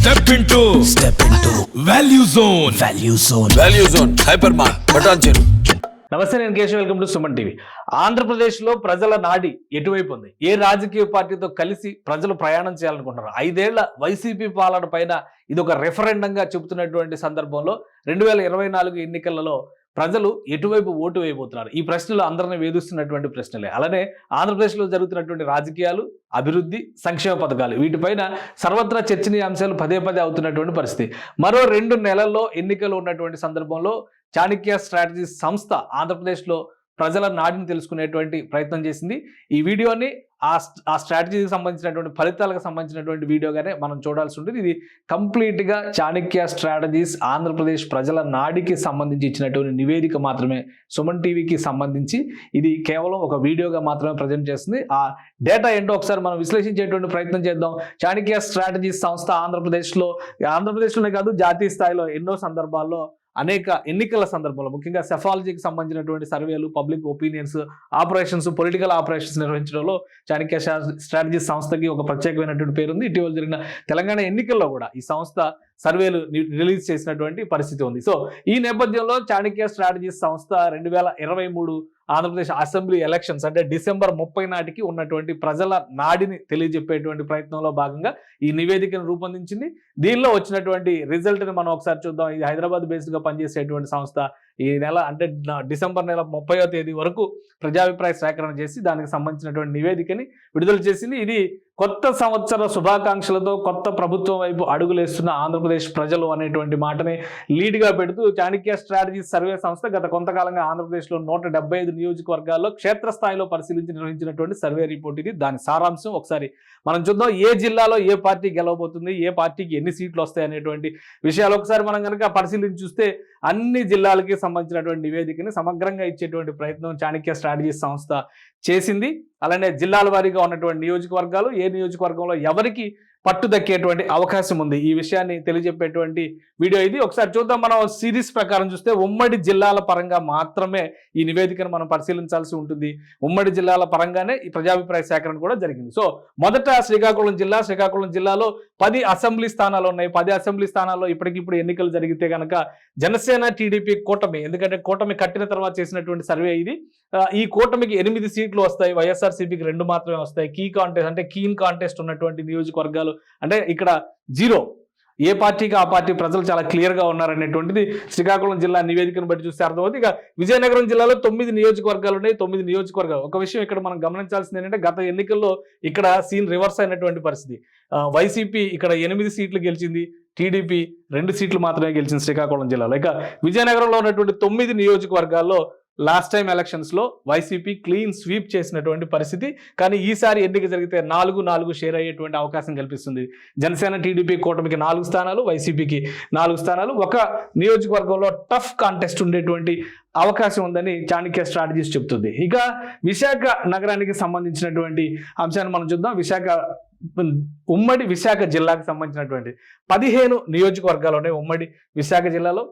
Step into Value Zone. Value Zone. Hypermart. Patancheru. నమస్తే, నేను Keshav. Welcome to Suman TV. ఆంధ్రప్రదేశ్లో ప్రజల నాడి ఎటువైపు ఉంది? ఏ రాజకీయ పార్టీతో కలిసి ప్రజలు ప్రయాణం చేయాలనుకుంటున్నారు? 5 ఏళ్ల వైసీపీ పాలన పైన ఇది ఒక రెఫరెండంగా చెబుతున్నటువంటి సందర్భంలో 2024 ఎన్నికలలో ప్రజలు ఎటువైపు ఓటు వేయబోతున్నారు? ఈ ప్రశ్నలు అందరిని వేధిస్తున్నటువంటి ప్రశ్నలే. అలానే ఆంధ్రప్రదేశ్లో జరుగుతున్నటువంటి రాజకీయాలు, అభివృద్ధి, సంక్షేమ పథకాలు, వీటిపైన సర్వత్రా చర్చనీయాంశాలు పదే పదే అవుతున్నటువంటి పరిస్థితి. మరో 2 నెలల్లో ఎన్నికలు ఉన్నటువంటి సందర్భంలో చాణక్య స్ట్రాటజీస్ సంస్థ ఆంధ్రప్రదేశ్లో ప్రజల నాడిని తెలుసుకునేటువంటి ప్రయత్నం చేసింది. ఈ వీడియోని ఆ స్ట్రాటజీకి సంబంధించినటువంటి ఫలితాలకు సంబంధించినటువంటి వీడియోగానే మనం చూడాల్సి ఉంటుంది. ఇది కంప్లీట్గా చాణక్య స్ట్రాటజీస్ ఆంధ్రప్రదేశ్ ప్రజల నాడికి సంబంధించి ఇచ్చినటువంటి నివేదిక మాత్రమే. సుమన్ టీవీకి సంబంధించి ఇది కేవలం ఒక వీడియోగా మాత్రమే ప్రజెంట్ చేస్తుంది. ఆ డేటా ఏంటో ఒకసారి మనం విశ్లేషించేటువంటి ప్రయత్నం చేద్దాం. చాణక్య స్ట్రాటజీస్ సంస్థ ఆంధ్రప్రదేశ్లోనే కాదు, జాతీయ స్థాయిలో ఎన్నో సందర్భాల్లో అనేక ఎన్నికల సందర్భంలో ముఖ్యంగా సెఫాలజీకి సంబంధించినటువంటి సర్వేలు, public opinions, operations, political operations నిర్వహించడంలో చాణక్య స్ట్రాటజీస్ సంస్థకి ఒక ప్రత్యేకమైనటువంటి పేరుంది. ఇటీవల జరిగిన తెలంగాణ ఎన్నికల్లో కూడా ఈ సంస్థ సర్వేలు రిలీజ్ చేసినటువంటి పరిస్థితి ఉంది. సో ఈ నేపథ్యంలో చాణక్య స్ట్రాటజీస్ సంస్థ 2023 ఆంధ్రప్రదేశ్ అసెంబ్లీ ఎలక్షన్స్ అంటే డిసెంబర్ 30 నాటికి ఉన్నటువంటి ప్రజల నాడిని తెలియజెప్పేటువంటి ప్రయత్నంలో భాగంగా ఈ నివేదికను రూపొందించింది. దీనిలో వచ్చినటువంటి రిజల్ట్ని మనం ఒకసారి చూద్దాం. ఇది హైదరాబాద్ బేస్డ్గా పనిచేసేటువంటి సంస్థ. ఈ నెల అంటే డిసెంబర్ నెల 30వ తేదీ వరకు ప్రజాభిప్రాయ సేకరణ చేసి దానికి సంబంధించినటువంటి నివేదికని విడుదల చేసింది. ఇది కొత్త సంవత్సర శుభాకాంక్షలతో కొత్త ప్రభుత్వం వైపు అడుగులేస్తున్న ఆంధ్రప్రదేశ్ ప్రజలు అనేటువంటి మాటని లీడ్గా పెడుతూ చాణక్య స్ట్రాటజీస్ సర్వే సంస్థ గత కొంతకాలంగా ఆంధ్రప్రదేశ్లో 175 నియోజకవర్గాల్లో క్షేత్రస్థాయిలో పరిశీలించి నిర్వహించినటువంటి సర్వే రిపోర్ట్ ఇది. దాని సారాంశం ఒకసారి మనం చూద్దాం. ఏ జిల్లాలో ఏ పార్టీ గెలవబోతుంది, ఏ పార్టీకి ఎన్ని సీట్లు వస్తాయి అనేటువంటి విషయాలు ఒకసారి మనం కనుక పరిశీలించి చూస్తే అన్ని జిల్లాలకి సంబంధించినటువంటి నివేదికని సమగ్రంగా ఇచ్చేటువంటి ప్రయత్నం చాణక్య స్ట్రాటజీస్ సంస్థ చేసింది. అలానే జిల్లాల వారీగా ఉన్నటువంటి నియోజకవర్గాలు, ఏ నియోజకవర్గంలో ఎవరికి పట్టు దక్కేటువంటి అవకాశం ఉంది, ఈ విషయాన్ని తెలియజెప్పేటువంటి వీడియో ఇది. ఒకసారి చూద్దాం. మనం సిరీస్ ప్రకారం చూస్తే ఉమ్మడి జిల్లాల పరంగా మాత్రమే ఈ నివేదికను మనం పరిశీలించాల్సి ఉంటుంది. ఉమ్మడి జిల్లాల పరంగానే ఈ ప్రజాభిప్రాయ సేకరణ కూడా జరిగింది. సో మొదట శ్రీకాకుళం జిల్లాలో 10 అసెంబ్లీ స్థానాలు ఉన్నాయి. 10 అసెంబ్లీ స్థానాల్లో ఇప్పటికిప్పుడు ఎన్నికలు జరిగితే కనుక జనసేన, టీడీపీ కూటమి, ఎందుకంటే కూటమి కట్టిన తర్వాత చేసినటువంటి సర్వే ఇది, ఈ కూటమికి 8 సీట్లు వస్తాయి. వైఎస్ఆర్సీపీకి 2 మాత్రమే వస్తాయి. కీన్ కాంటెస్ట్ ఉన్నటువంటి నియోజకవర్గాలు అంటే ఇక్కడ 0, ఏ పార్టీకి ఆ పార్టీ ప్రజలు చాలా క్లియర్గా ఉన్నారనేటువంటిది శ్రీకాకుళం జిల్లా నివేదికను బట్టి చూస్తే అర్థమవుతుంది. ఇక విజయనగరం జిల్లాలో 9 నియోజకవర్గాలు ఉన్నాయి. 9 నియోజకవర్గాలు. ఒక విషయం ఇక్కడ మనం గమనించాల్సింది ఏంటంటే గత ఎన్నికల్లో ఇక్కడ సీన్ రివర్స్ అయినటువంటి పరిస్థితి. వైసీపీ ఇక్కడ 8 సీట్లు గెలిచింది, టీడీపీ 2 సీట్లు మాత్రమే గెలిచింది శ్రీకాకుళం జిల్లాలో. ఇక విజయనగరంలో ఉన్నటువంటి 9 నియోజకవర్గాల్లో లాస్ట్ టైం ఎలక్షన్స్లో వైసీపీ క్లీన్ స్వీప్ చేసినటువంటి పరిస్థితి. కానీ ఈసారి ఎన్నిక జరిగితే 4 షేర్ అయ్యేటువంటి అవకాశం కల్పిస్తుంది. జనసేన, టీడీపీ కూటమికి 4 స్థానాలు, వైసీపీకి 4 స్థానాలు. ఒక నియోజకవర్గంలో టఫ్ కాంటెస్ట్ ఉండేటువంటి అవకాశం ఉందని చాణక్య స్ట్రాటజీస్ చెప్తుంది. ఇక విశాఖ నగరానికి సంబంధించినటువంటి అంశాన్ని మనం చూద్దాం. ఉమ్మడి విశాఖ జిల్లాకు సంబంధించినటువంటి 15 నియోజకవర్గాలు ఉన్నాయి ఉమ్మడి విశాఖ జిల్లాలో.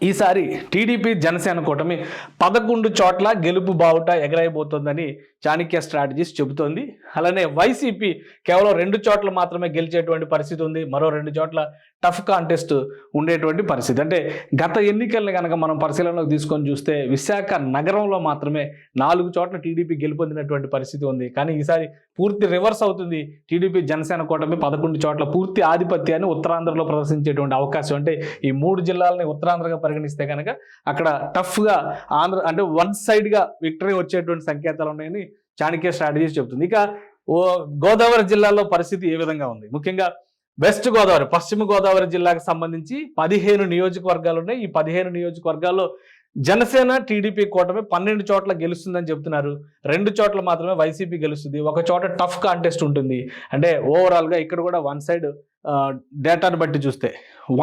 ఈసారి టీడీపీ, జనసేన కూటమి 11 చోట్ల గెలుపు బావుట ఎగరైపోతుందని చాణక్య స్ట్రాటజీస్ చెబుతోంది. అలానే వైసీపీ కేవలం 2 చోట్ల మాత్రమే గెలిచేటువంటి పరిస్థితి ఉంది. మరో 2 చోట్ల టఫ్ కాంటెస్ట్ ఉండేటువంటి పరిస్థితి. అంటే గత ఎన్నికల్ని కనుక మనం పరిశీలనలోకి తీసుకొని చూస్తే విశాఖ నగరంలో మాత్రమే 4 చోట్ల టీడీపీ గెలుపొందినటువంటి పరిస్థితి ఉంది. కానీ ఈసారి పూర్తి రివర్స్ అవుతుంది. టీడీపీ, జనసేన కూటమి 11 చోట్ల పూర్తి ఆధిపత్యాన్ని ఉత్తరాంధ్రలో ప్రదర్శించేటువంటి అవకాశం. అంటే ఈ 3 జిల్లాలని ఉత్తరాంధ్రగా పరిగణిస్తే కనుక అక్కడ టఫ్గా అంటే 1 సైడ్గా విక్టరీ వచ్చేటువంటి సంకేతాలు ఉన్నాయని చాణక్య స్ట్రాటజీస్ చెబుతుంది. ఇక గోదావరి జిల్లాలో పరిస్థితి ఏ విధంగా ఉంది? ముఖ్యంగా వెస్ట్ గోదావరి, పశ్చిమ గోదావరి జిల్లాకు సంబంధించి 15 నియోజకవర్గాలు ఉన్నాయి. ఈ 15 నియోజకవర్గాల్లో జనసేన, టీడీపీ కూటమి 12 చోట్ల గెలుస్తుందని చెప్తున్నారు. 2 చోట్ల మాత్రమే వైసీపీ గెలుస్తుంది. ఒక చోట టఫ్ కాంటెస్ట్ ఉంటుంది. అంటే ఓవరాల్గా ఇక్కడ కూడా 1 సైడ్ డేటాను బట్టి చూస్తే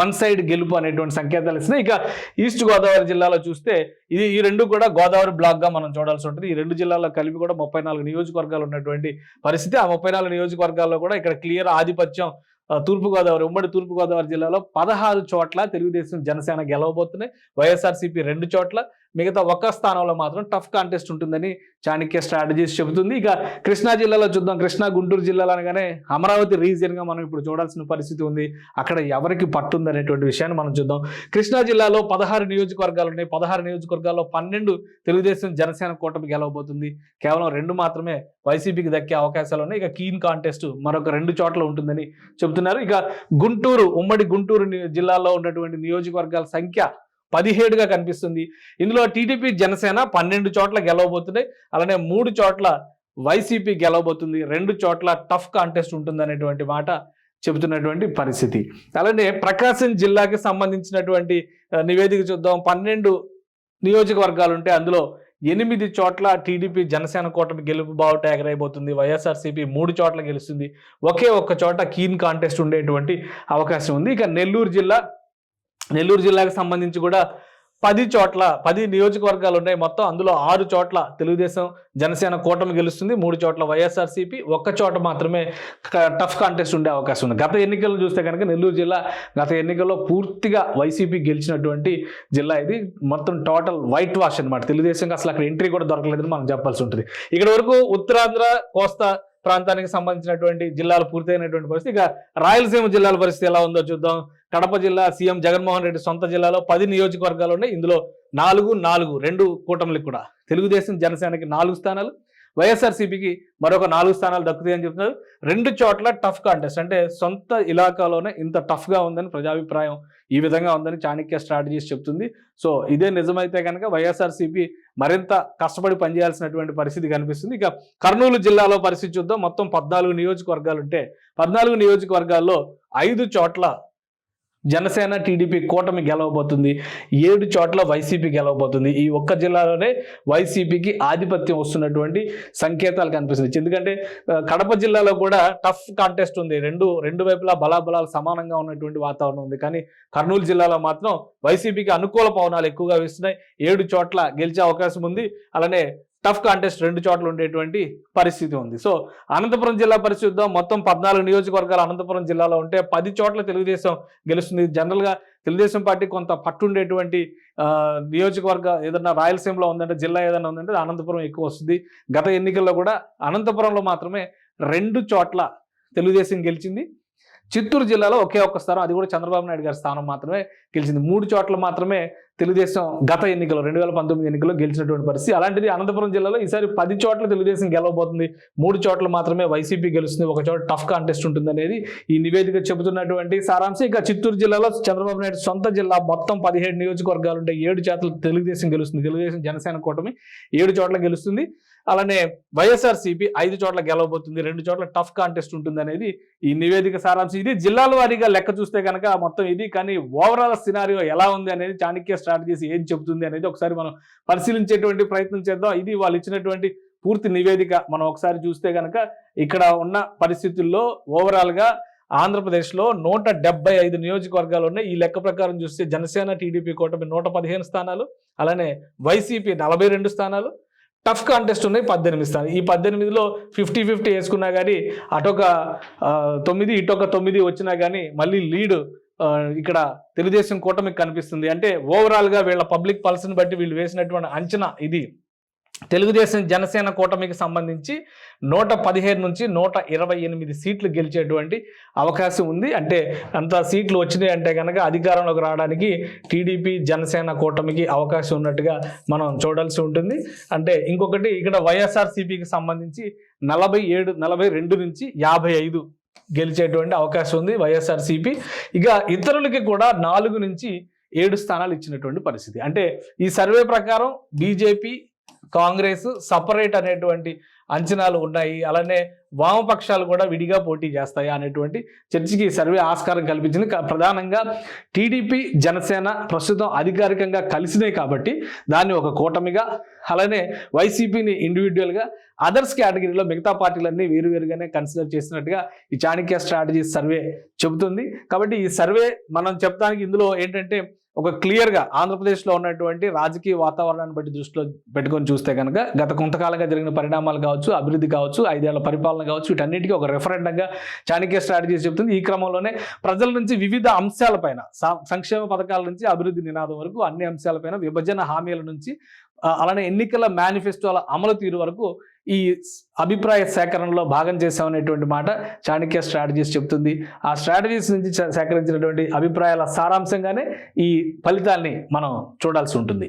1 సైడ్ గెలుపు అనేటువంటి సంకేతాలు ఇస్తున్నాయి. ఇక ఈస్ట్ గోదావరి జిల్లాలో చూస్తే ఈ 2 కూడా గోదావరి బ్లాక్గా మనం చూడాల్సి ఉంటుంది. ఈ 2 జిల్లాల్లో కలిపి కూడా 34 నియోజకవర్గాలు ఉన్నటువంటి పరిస్థితి. ఆ 34 నియోజకవర్గాల్లో కూడా ఇక్కడ క్లియర్ ఆధిపత్యం తూర్పుగోదావరి ఉమ్మడి తూర్పుగోదావరి జిల్లాలో 16 చోట్ల తెలుగుదేశం జనసేన గెలవబోతున్నాయి. వైఎస్ఆర్సీపీ 2 చోట్ల, మిగతా ఒక్క స్థానంలో మాత్రం టఫ్ కాంటెస్ట్ ఉంటుందని చాణక్య స్ట్రాటజీస్ చెబుతుంది. ఇక కృష్ణా జిల్లాలో చూద్దాం. కృష్ణా గుంటూరు జిల్లాలో అనగానే అమరావతి రీజియన్గా మనం ఇప్పుడు చూడాల్సిన పరిస్థితి ఉంది. అక్కడ ఎవరికి పట్టుంది అనేటువంటి విషయాన్ని మనం చూద్దాం. కృష్ణా జిల్లాలో 16 నియోజకవర్గాలు ఉన్నాయి. 16 నియోజకవర్గాల్లో 12 తెలుగుదేశం జనసేన కూటమి గెలవబోతుంది. కేవలం 2 మాత్రమే వైసీపీకి దక్కే అవకాశాలు ఉన్నాయి. ఇక కీన్ కాంటెస్ట్ మరొక 2 చోట్ల ఉంటుందని చెబుతున్నారు. ఇక గుంటూరు ఉమ్మడి గుంటూరు జిల్లాలో ఉన్నటువంటి నియోజకవర్గాల సంఖ్య 17గా కనిపిస్తుంది. ఇందులో టీడీపీ జనసేన 12 చోట్ల గెలవబోతున్నాయి. అలానే 3 చోట్ల వైసీపీ గెలవబోతుంది. 2 చోట్ల టఫ్ కాంటెస్ట్ ఉంటుంది అనేటువంటి మాట చెబుతున్నటువంటి పరిస్థితి. అలానే ప్రకాశం జిల్లాకి సంబంధించినటువంటి నివేదిక చూద్దాం. 12 నియోజకవర్గాలు ఉంటే అందులో 8 చోట్ల టీడీపీ జనసేన కూటమి గెలుపు బావుట ఎగరైపోతుంది. వైఎస్ఆర్సీపీ 3 చోట్ల గెలుస్తుంది. ఒకే ఒక్క చోట కీన్ కాంటెస్ట్ ఉండేటువంటి అవకాశం ఉంది. ఇక నెల్లూరు జిల్లాకు సంబంధించి కూడా 10 నియోజకవర్గాలు ఉన్నాయి మొత్తం. అందులో 6 చోట్ల తెలుగుదేశం జనసేన కూటమి గెలుస్తుంది. 3 చోట్ల వైఎస్ఆర్సీపీ, 1 చోట మాత్రమే టఫ్ కాంటెస్ట్ ఉండే అవకాశం ఉంది. గత ఎన్నికలను చూస్తే కనుక నెల్లూరు జిల్లా గత ఎన్నికల్లో పూర్తిగా వైసీపీ గెలిచినటువంటి జిల్లా ఇది. మొత్తం టోటల్ వైట్ వాష్ అనమాట. తెలుగుదేశంకి అసలు అక్కడ ఎంట్రీ కూడా దొరకలేదని మనం చెప్పాల్సి ఉంటుంది. ఇక్కడ వరకు ఉత్తరాంధ్ర కోస్తా ప్రాంతానికి సంబంధించినటువంటి జిల్లాలు పూర్తయినటువంటి పరిస్థితి. ఇక రాయలసీమ జిల్లాల పరిస్థితి ఎలా ఉందో చూద్దాం. కడప జిల్లా సీఎం జగన్మోహన్ రెడ్డి సొంత జిల్లాలో 10 నియోజకవర్గాలు ఉన్నాయి. ఇందులో 4 కూటమిలకు కూడా తెలుగుదేశం జనసేనకి 4 స్థానాలు, వైఎస్ఆర్సీపీకి మరొక 4 స్థానాలు దక్కుతాయని చెప్తున్నారు. 2 చోట్ల టఫ్ కాంటెస్ట్, అంటే సొంత ఇలాకాలోనే ఇంత టఫ్గా ఉందని ప్రజాభిప్రాయం ఈ విధంగా ఉందని చాణక్య స్ట్రాటజీస్ చెప్తుంది. సో ఇదే నిజమైతే కనుక వైఎస్ఆర్సీపీ మరింత కష్టపడి పనిచేయాల్సినటువంటి పరిస్థితి కనిపిస్తుంది. ఇక కర్నూలు జిల్లాలో పరిస్థితి చూద్దాం. మొత్తం 14 నియోజకవర్గాలు ఉంటే 14 నియోజకవర్గాల్లో 5 చోట్ల జనసేన టీడీపీ కూటమి గెలవబోతుంది. 7 చోట్ల వైసీపీ గెలవబోతుంది. ఈ ఒక్క జిల్లాలోనే వైసీపీకి ఆధిపత్యం వస్తున్నటువంటి సంకేతాలు కనిపిస్తుంది. ఎందుకంటే కడప జిల్లాలో కూడా టఫ్ కాంటెస్ట్ ఉంది. రెండు వైపులా బలాబలాలు సమానంగా ఉన్నటువంటి వాతావరణం ఉంది. కానీ కర్నూలు జిల్లాలో మాత్రం వైసీపీకి అనుకూల పవనాలు ఎక్కువగా వీస్తున్నాయి. 7 చోట్ల గెలిచే అవకాశం ఉంది. అలానే టఫ్ కాంటెస్ట్ 2 చోట్ల ఉండేటువంటి పరిస్థితి ఉంది. సో అనంతపురం జిల్లా పరిస్థితి చూద్దాం. మొత్తం 14 నియోజకవర్గాలు అనంతపురం జిల్లాలో ఉంటే 10 చోట్ల తెలుగుదేశం గెలుస్తుంది. జనరల్గా తెలుగుదేశం పార్టీ కొంత పట్టుండేటువంటి నియోజకవర్గ ఏదన్నా రాయలసీమలో ఉందంటే, జిల్లా ఏదైనా ఉందంటే అనంతపురం ఎక్కువ వస్తుంది. గత ఎన్నికల్లో కూడా అనంతపురంలో మాత్రమే 2 చోట్ల తెలుగుదేశం గెలిచింది. చిత్తూరు జిల్లాలో ఒకే ఒక్క స్థానం, అది కూడా చంద్రబాబు నాయుడు గారి స్థానం మాత్రమే గెలిచింది. 3 చోట్ల మాత్రమే తెలుగుదేశం గత ఎన్నికల్లో 2019 ఎన్నికల్లో గెలిచినటువంటి పరిస్థితి. అలాంటిది అనంతపురం జిల్లాలో ఈసారి 10 చోట్ల తెలుగుదేశం గెలవబోతుంది. 3 చోట్ల మాత్రమే వైసీపీ గెలుస్తుంది. 1 చోట టఫ్ కాంటెస్ట్ ఉంటుంది అనేది ఈ నివేదిక చెబుతున్నటువంటి సారాంశం. ఇక చిత్తూరు జిల్లాలో చంద్రబాబు నాయుడు సొంత జిల్లా, మొత్తం 17 నియోజకవర్గాలు ఉంటాయి. 7 చోట్ల తెలుగుదేశం గెలుస్తుంది. తెలుగుదేశం జనసేన కూటమి 7 చోట్ల గెలుస్తుంది. అలానే వైఎస్ఆర్సీపీ 5 చోట్ల గెలవబోతుంది. 2 చోట్ల టఫ్ కాంటెస్ట్ ఉంటుంది అనేది ఈ నివేదిక సారాంశం. ఇది జిల్లాల వారీగా లెక్క చూస్తే కనుక మొత్తం ఇది. కానీ ఓవరాల్ సినారియో ఎలా ఉంది అనేది, చాణక్య స్ట్రాటజీస్ ఏం చెబుతుంది అనేది ఒకసారి మనం పరిశీలించేటువంటి ప్రయత్నం చేద్దాం. ఇది వాళ్ళు ఇచ్చినటువంటి పూర్తి నివేదిక. మనం ఒకసారి చూస్తే కనుక ఇక్కడ ఉన్న పరిస్థితుల్లో ఓవరాల్గా ఆంధ్రప్రదేశ్లో 175 నియోజకవర్గాలు ఉన్నాయి. ఈ లెక్క ప్రకారం చూస్తే జనసేన టీడీపీ కూటమి 115 స్థానాలు, అలానే వైసీపీ 42 స్థానాలు, టఫ్ కాంటెస్ట్ ఉన్నాయి 18 స్థానాలు. ఈ 18లో 50-50 వేసుకున్నా కానీ అటొక 9 ఇటొక 9 వచ్చినా కానీ మళ్ళీ లీడ్ ఇక్కడ తెలుగుదేశం కూటమికి కనిపిస్తుంది. అంటే ఓవరాల్గా వీళ్ళ పబ్లిక్ పల్స్ని బట్టి వీళ్ళు వేసినటువంటి అంచనా ఇది. తెలుగుదేశం జనసేన కూటమికి సంబంధించి 115 నుంచి 128 సీట్లు గెలిచేటువంటి అవకాశం ఉంది. అంటే అంత సీట్లు వచ్చినాయి అంటే కనుక అధికారంలోకి రావడానికి టీడీపీ జనసేన కూటమికి అవకాశం ఉన్నట్టుగా మనం చూడాల్సి ఉంటుంది. అంటే ఇంకొకటి ఇక్కడ వైఎస్ఆర్సీపీకి సంబంధించి 42 నుంచి 55 గెలిచేటువంటి అవకాశం ఉంది వైఎస్ఆర్సీపీ. ఇక ఇతరులకి కూడా 4 నుంచి 7 స్థానాలు ఇచ్చినటువంటి పరిస్థితి. అంటే ఈ సర్వే ప్రకారం బీజేపీ, కాంగ్రెస్ సపరేట్ అనేటువంటి అంచనాలు ఉన్నాయి. అలానే వామపక్షాలు కూడా విడిగా పోటీ చేస్తాయి అనేటువంటి చర్చకి సర్వే ఆస్కారం కల్పించింది. ప్రధానంగా టీడీపీ జనసేన ప్రస్తుతం అధికారికంగా కలిసినాయి కాబట్టి దాన్ని ఒక కూటమిగా, అలానే వైసీపీని ఇండివిజువల్గా, అదర్స్ కేటగిరీలో మిగతా పార్టీలన్నీ వేరువేరుగానే కన్సిడర్ చేసినట్టుగా ఈ చాణక్య స్ట్రాటజీస్ సర్వే చెబుతుంది. కాబట్టి ఈ సర్వే మనం చెప్తానికి ఇందులో ఏంటంటే ఒక క్లియర్గా ఆంధ్రప్రదేశ్లో ఉన్నటువంటి రాజకీయ వాతావరణాన్ని బట్టి దృష్టిలో పెట్టుకొని చూస్తే కనుక గత కొంతకాలంగా జరిగిన పరిణామాలు కావచ్చు, కావచ్చు, అభివృద్ధి కావచ్చు, 5 ఏళ్ల పరిపాలన కావచ్చు, వీటన్నిటికీ ఒక రెఫరెండంగా చాణక్య స్ట్రాటజీస్ చెప్తుంది. ఈ క్రమంలోనే ప్రజల నుంచి వివిధ అంశాలపైన సంక్షేమ పథకాల నుంచి అభివృద్ధి నినాదం వరకు అన్ని అంశాలపైన, విభజన హామీల నుంచి అలానే ఎన్నికల మేనిఫెస్టోల అమలు తీరు వరకు ఈ అభిప్రాయ సేకరణలో భాగం చేశామనేటువంటి మాట చాణక్య స్ట్రాటజీస్ చెప్తుంది. ఆ స్ట్రాటజీస్ నుంచి సేకరించినటువంటి అభిప్రాయాల సారాంశంగానే ఈ ఫలితాల్ని మనం చూడాల్సి ఉంటుంది.